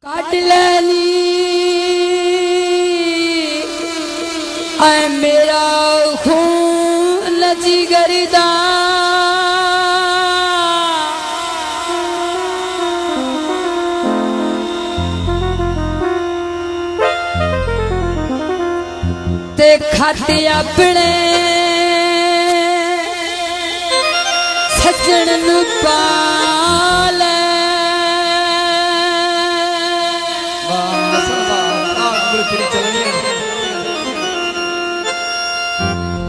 काट लेनी ऐ मेरा खून जिगर दा ते खाते अपने सजन नूं पाल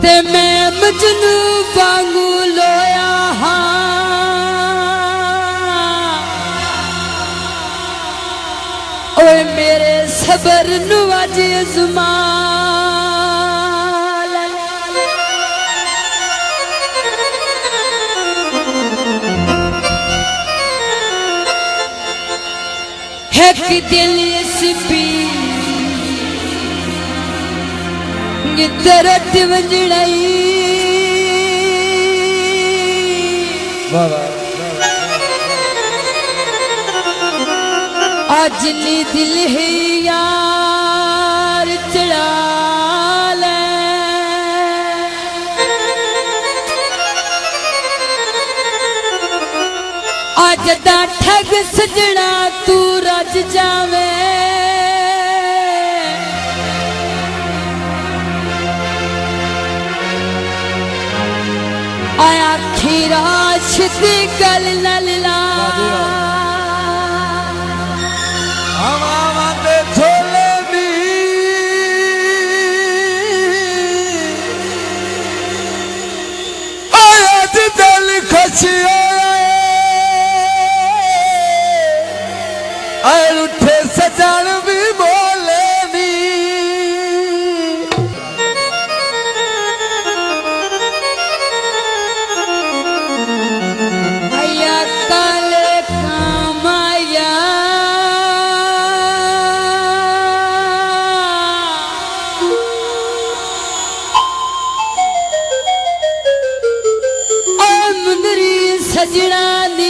ते मैं मजनू वांगू लोया हाँ ओए मेरे सबर नू अज ज़माल एक दिल सिपी तरट वजड़ाई आज नी दिल है यार चढ़ा ले आज दा ठग सजना तू रज जावे आया खीराश दी गल लल्ला हवा दे छोले भी आया दी दिल खसिया आए उठे सजन भी बोले नी सजना दी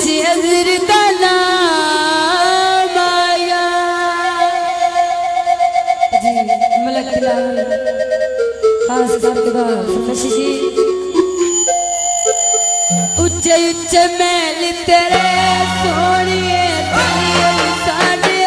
चेहर दा नाम आया जी मलक खास करके फशी उच्चे उच्चे महल तेरे सोनिए साढ़े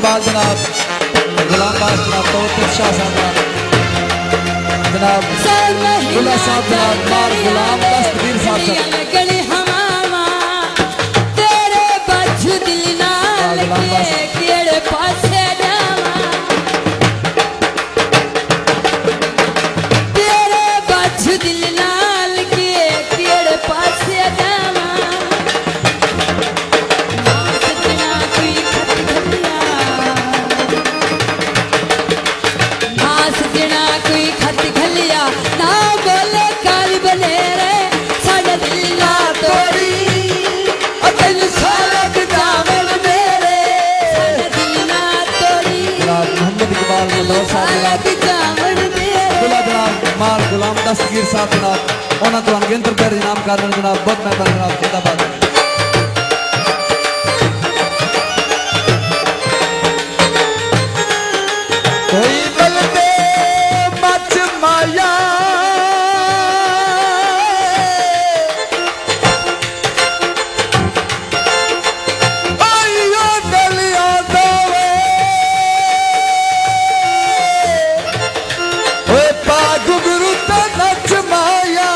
जनाब गुलाम बास जनाब तौफीक शाह साहब जनाब गुला साहब जनाब गुलाम दस्तगीर साहब तेरे बच दिल नाल के केड़े पासे माल मंदौर साहब सालक जामन मेरे दुल्हा जनाब माल गुलाम दस्तगीर साहब जनाब उन्होंने तो अनगिनत पैर इनाम कर रहे जनाब बहुत मेहरबान जनाब जिंदाबाद कोई बलदे मच माया आइयो दलिया दोवे ओए पाग गुरु ते नच माया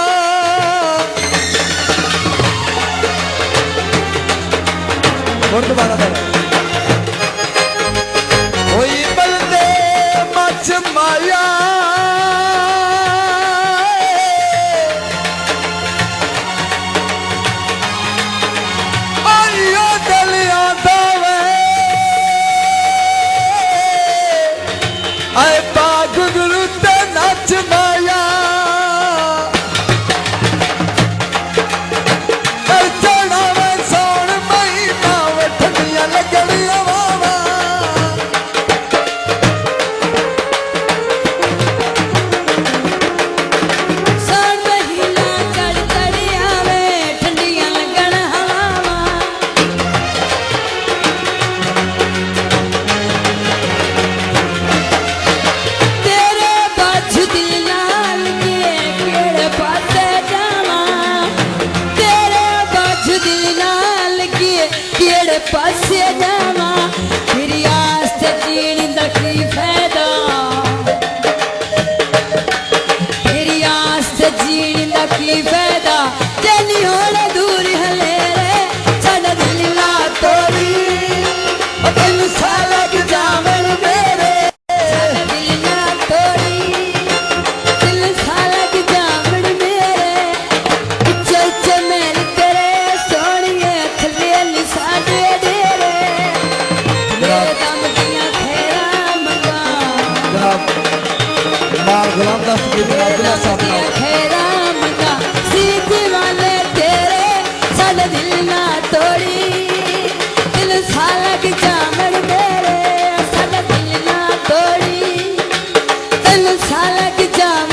और दोबारा कोई बलदे मच माया आइयो दलिया दावे आए पाग गुरु ते नच माया चढ़ावे सौण महीना ठंडियां लगनियां वावा सावन महीना चढ़ चढ़ आवे ठंडियां लगन हवावां तेरे बाझ दिल नाल के केड़े पासे जावां तेरे बाझ दिल नाल के केड़े पासे जावां तेरी आस ते जीण दा की फायदा तेरी आस ते जीण दा की फायदा चली होण दूर हले रे साडा दिल ना तोड़ी तेन सालक जावन मेरे साडा दिल ना तोड़ी दिल सालक जामण मेरे उच्चे उच्चे महल तेरे सोहणिए थल्ले नी साडे डेरे मेरे दम दियां खैरां मंगां जनाब माल गुलाम दस्तगीर जनाब दुल्हा साहब जनाब खेरा मंगा सीधी वाले तेरे साडा दिल ना तोड़ी दिल सालक जामन मेरे साडा दिल ना तोड़ी दिल सालक जामन